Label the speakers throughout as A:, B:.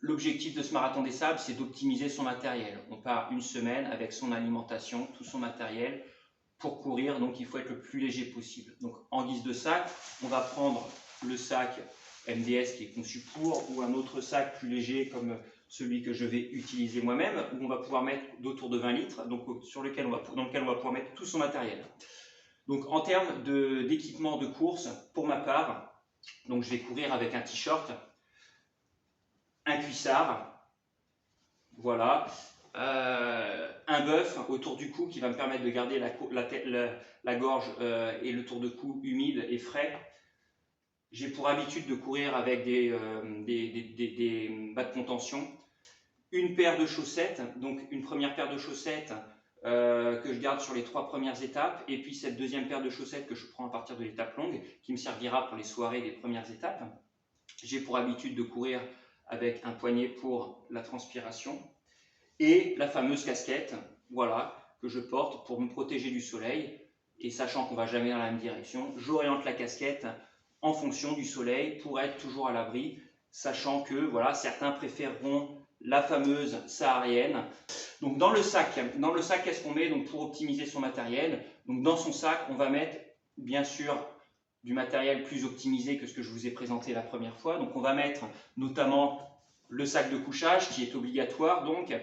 A: l'objectif de ce marathon des sables, c'est d'optimiser son matériel. On part une semaine avec son alimentation, tout son matériel pour courir, donc il faut être le plus léger possible. Donc en guise de sac, on va prendre le sac MDS qui est conçu pour, ou un autre sac plus léger comme celui que je vais utiliser moi-même, où on va pouvoir mettre d'autour de 20 litres, donc dans lequel on va pouvoir mettre tout son matériel. Donc en termes d'équipement de course, pour ma part, donc je vais courir avec un t-shirt, un cuissard, voilà, un bœuf autour du cou qui va me permettre de garder la gorge et le tour de cou humide et frais. J'ai pour habitude de courir avec des bas de contention. Une paire de chaussettes, donc une première paire de chaussettes que je garde sur les 3 premières étapes, et puis cette deuxième paire de chaussettes que je prends à partir de l'étape longue, qui me servira pour les soirées des premières étapes. J'ai pour habitude de courir avec un poignet pour la transpiration, et la fameuse casquette, voilà, que je porte pour me protéger du soleil, et sachant qu'on ne va jamais dans la même direction, j'oriente la casquette en fonction du soleil pour être toujours à l'abri, sachant que voilà, certains préféreront la fameuse saharienne. Donc dans le sac, qu'est-ce qu'on met donc pour optimiser son matériel? Donc dans son sac, on va mettre bien sûr du matériel plus optimisé que ce que je vous ai présenté la première fois. Donc on va mettre notamment le sac de couchage qui est obligatoire. Donc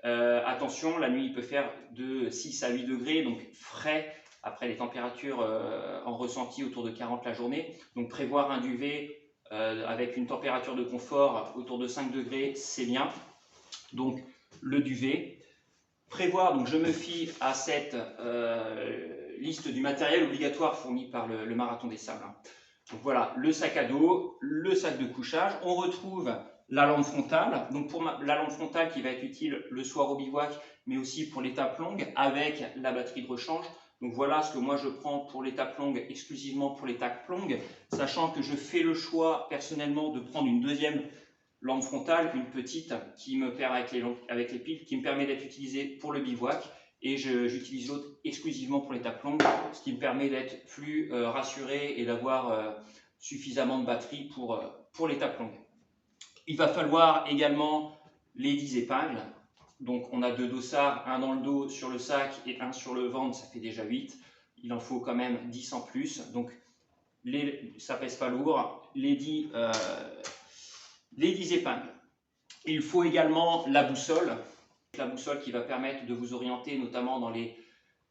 A: attention, la nuit il peut faire de 6 à 8 degrés, donc frais après les températures en ressenti autour de 40 la journée. Donc prévoir un duvet avec une température de confort autour de 5 degrés, c'est bien. Donc le duvet. Prévoir, donc je me fie à cette liste du matériel obligatoire fourni par le Marathon des Sables. Donc voilà, le sac à dos, le sac de couchage. On retrouve la lampe frontale, donc pour la lampe frontale qui va être utile le soir au bivouac, mais aussi pour l'étape longue avec la batterie de rechange. Donc voilà ce que moi je prends pour l'étape longue, exclusivement pour l'étape longue, sachant que je fais le choix personnellement de prendre une deuxième lampe frontale, une petite, qui me permet avec les piles, qui me permet d'être utilisée pour le bivouac, et j'utilise l'autre exclusivement pour l'étape longue, ce qui me permet d'être plus rassuré et d'avoir suffisamment de batterie pour l'étape longue. Il va falloir également les 10 épingles. Donc on a 2 dossards, un dans le dos sur le sac et un sur le ventre, ça fait déjà 8. Il en faut quand même 10 en plus. Donc ça pèse pas lourd. Les 10 épingles. Il faut également la boussole qui va permettre de vous orienter notamment dans les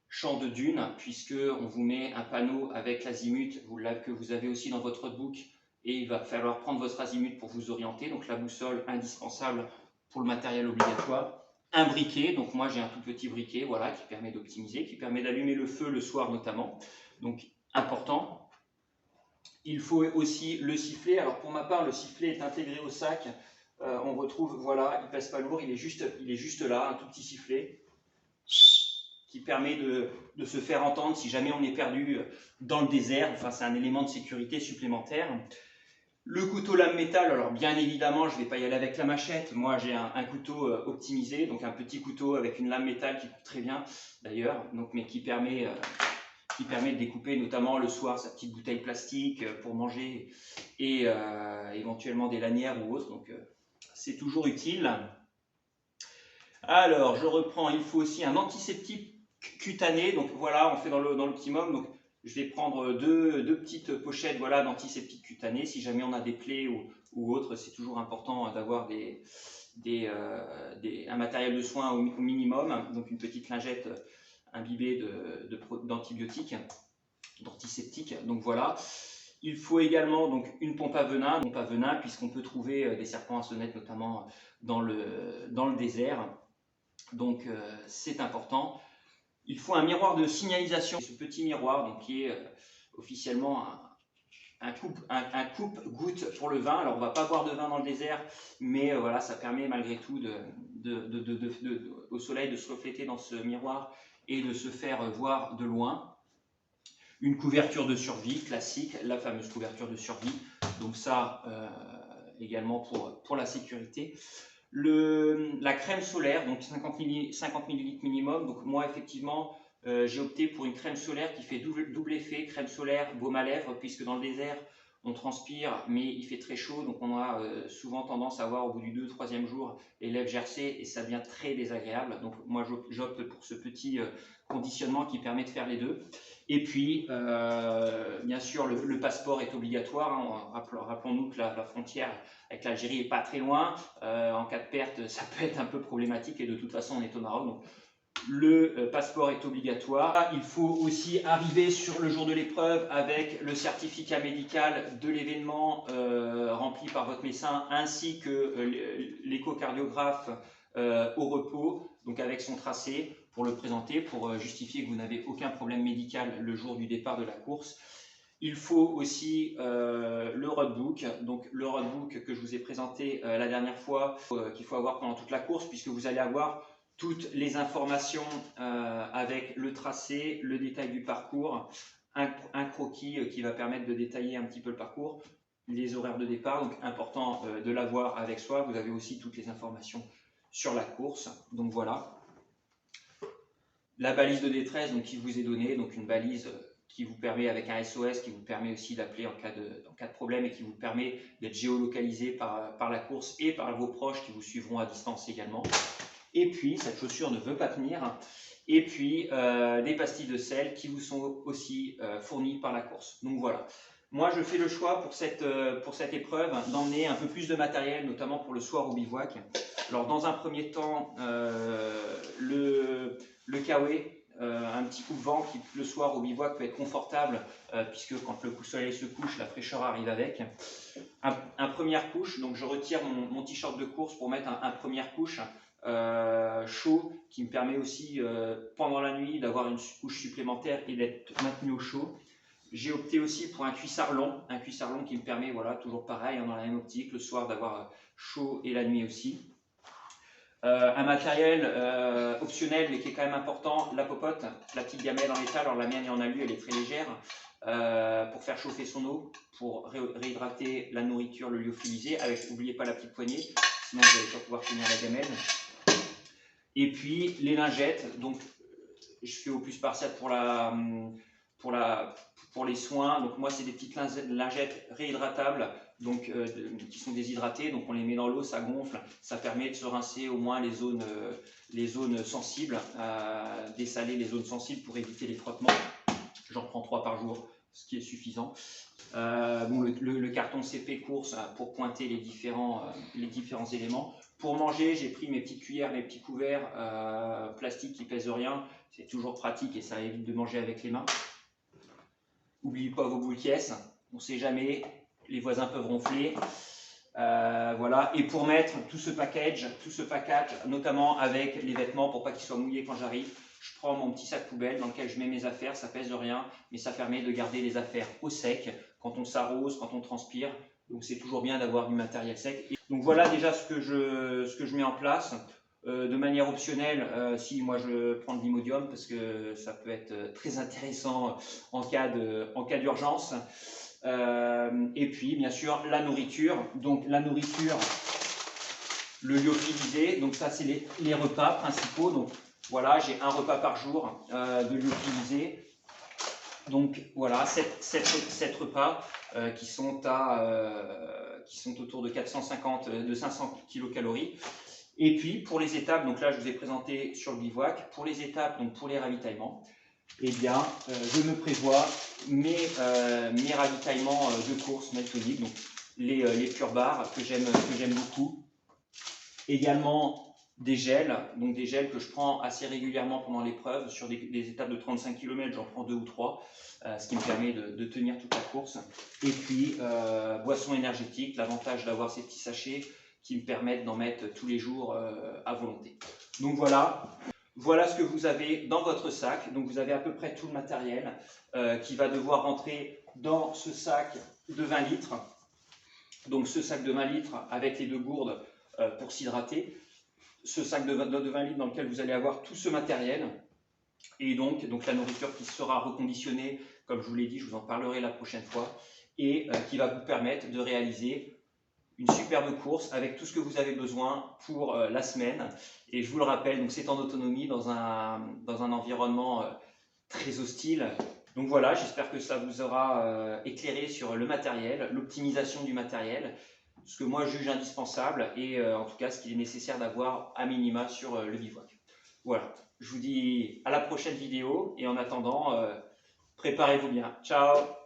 A: champs de dunes, puisque on vous met un panneau avec l'azimut que vous avez aussi dans votre roadbook, et il va falloir prendre votre azimut pour vous orienter. Donc la boussole indispensable pour le matériel obligatoire. Un briquet, donc moi j'ai un tout petit briquet, voilà, qui permet d'optimiser, qui permet d'allumer le feu le soir notamment, donc important. Il faut aussi le sifflet. Alors pour ma part, le sifflet est intégré au sac. On retrouve, voilà, il pèse pas lourd, il est juste là, un tout petit sifflet qui permet de se faire entendre si jamais on est perdu dans le désert. Enfin, c'est un élément de sécurité supplémentaire. Le couteau lame métal, alors bien évidemment, je ne vais pas y aller avec la machette. Moi, j'ai un couteau optimisé, donc un petit couteau avec une lame métal qui coupe très bien d'ailleurs, mais qui permet de découper notamment le soir sa petite bouteille plastique pour manger et éventuellement des lanières ou autres. Donc c'est toujours utile. Alors je reprends, il faut aussi un antiseptique cutané. Donc voilà, on fait dans l'optimum. Donc je vais prendre deux petites pochettes, voilà, d'antiseptique cutané. Si jamais on a des plaies ou autres, c'est toujours important d'avoir un matériel de soin au minimum. Donc une petite lingette imbibée d'antibiotiques, d'antiseptiques. Donc voilà. Il faut également donc une pompe à venin, puisqu'on peut trouver des serpents à sonnette notamment dans le désert. Donc c'est important. Il faut un miroir de signalisation. Ce petit miroir donc, qui est officiellement un coupe-goutte pour le vin. Alors on ne va pas boire de vin dans le désert, mais voilà, ça permet malgré tout au soleil de se refléter dans ce miroir et de se faire voir de loin. Une couverture de survie classique, la fameuse couverture de survie. Donc ça également pour la sécurité. La crème solaire, donc 50 ml minimum. Donc moi effectivement j'ai opté pour une crème solaire qui fait double effet, crème solaire, baume à lèvres, puisque dans le désert on transpire, mais il fait très chaud, donc on a souvent tendance à avoir au bout du 2e, 3e jour les lèvres gercées et ça devient très désagréable. Donc moi j'opte pour ce petit conditionnement qui permet de faire les deux. Et puis bien sûr le passeport est obligatoire, hein. Rappelons-nous que la frontière avec l'Algérie n'est pas très loin. En cas de perte, ça peut être un peu problématique et de toute façon on est au Maroc. Donc, le passeport est obligatoire. Il faut aussi arriver sur le jour de l'épreuve avec le certificat médical de l'événement rempli par votre médecin ainsi que l'échocardiographe au repos, donc avec son tracé pour le présenter, pour justifier que vous n'avez aucun problème médical le jour du départ de la course. Il faut aussi le roadbook, donc le roadbook que je vous ai présenté la dernière fois, qu'il faut avoir pendant toute la course puisque vous allez avoir toutes les informations avec le tracé, le détail du parcours, un croquis qui va permettre de détailler un petit peu le parcours, les horaires de départ, donc important de l'avoir avec soi. Vous avez aussi toutes les informations sur la course, donc voilà. La balise de détresse donc, qui vous est donnée, donc une balise qui vous permet avec un SOS, qui vous permet aussi d'appeler en cas de problème et qui vous permet d'être géolocalisé par la course et par vos proches qui vous suivront à distance également. Et puis, cette chaussure ne veut pas tenir. Et puis, des pastilles de sel qui vous sont aussi fournies par la course. Donc voilà. Moi, je fais le choix pour cette épreuve d'emmener un peu plus de matériel, notamment pour le soir au bivouac. Alors, dans un premier temps, le Kawe, un petit coupe-vent qui, le soir au bivouac, peut être confortable, puisque quand le soleil se couche, la fraîcheur arrive avec. Un première couche, donc je retire mon t-shirt de course pour mettre un première couche. Chaud qui me permet aussi pendant la nuit d'avoir une couche supplémentaire et d'être maintenu au chaud. J'ai opté aussi pour un cuissard long qui me permet, voilà, toujours pareil, dans la même optique, le soir d'avoir chaud et la nuit aussi. Un matériel optionnel mais qui est quand même important, la popote, la petite gamelle en métal. Alors la mienne est en alu, elle est très légère, pour faire chauffer son eau, pour réhydrater la nourriture, le lyophilisé, avec, n'oubliez pas la petite poignée, sinon vous n'allez pas pouvoir tenir la gamelle. Et puis les lingettes, donc je fais au plus spartiate pour les soins. Donc moi c'est des petites lingettes réhydratables, donc qui sont déshydratées, donc on les met dans l'eau, ça gonfle, ça permet de se rincer au moins les zones sensibles, dessaler les zones sensibles pour éviter les frottements. J'en prends 3 par jour, ce qui est suffisant. Bon, le carton CP course pour pointer les différents éléments. Pour manger, j'ai pris mes petites cuillères, mes petits couverts plastiques qui pèsent rien. C'est toujours pratique et ça évite de manger avec les mains. N'oubliez pas vos boules caisses, on ne sait jamais, les voisins peuvent ronfler. Voilà. Et pour mettre tout ce package, notamment avec les vêtements pour pas qu'ils soient mouillés quand j'arrive, je prends mon petit sac poubelle dans lequel je mets mes affaires, ça pèse rien, mais ça permet de garder les affaires au sec quand on s'arrose, quand on transpire. Donc c'est toujours bien d'avoir du matériel sec. Et donc voilà déjà ce que je mets en place. De manière optionnelle, si moi je prends de l'Imodium parce que ça peut être très intéressant en cas d'urgence. Et puis bien sûr la nourriture. Donc la nourriture, le lyophilisé, donc ça c'est les repas principaux. Donc voilà, j'ai un repas par jour de lyophilisé. Donc voilà, 7 repas qui sont autour de 500 kilocalories. Et puis pour les étapes, donc là je vous ai présenté sur le bivouac, pour les étapes, donc pour les ravitaillements, eh bien je me prévois mes ravitaillements de course méthodiques, donc les pure bars que j'aime beaucoup. Également des gels, donc des gels que je prends assez régulièrement pendant l'épreuve. Sur des étapes de 35 km, j'en prends 2 ou 3, ce qui me permet de tenir toute la course. Et puis boissons énergétiques, l'avantage d'avoir ces petits sachets qui me permettent d'en mettre tous les jours à volonté. Donc voilà ce que vous avez dans votre sac. Donc vous avez à peu près tout le matériel qui va devoir rentrer dans ce sac de 20 litres. Donc ce sac de 20 litres avec les 2 gourdes pour s'hydrater. Ce sac de 20 litres dans lequel vous allez avoir tout ce matériel. Et donc la nourriture qui sera reconditionnée, comme je vous l'ai dit, je vous en parlerai la prochaine fois, et qui va vous permettre de réaliser une superbe course avec tout ce que vous avez besoin pour la semaine. Et je vous le rappelle, donc c'est en autonomie dans un environnement très hostile. Donc voilà, j'espère que ça vous aura éclairé sur le matériel, l'optimisation du matériel, ce que moi je juge indispensable et en tout cas ce qu'il est nécessaire d'avoir à minima sur le bivouac. Voilà, je vous dis à la prochaine vidéo et en attendant, préparez-vous bien. Ciao!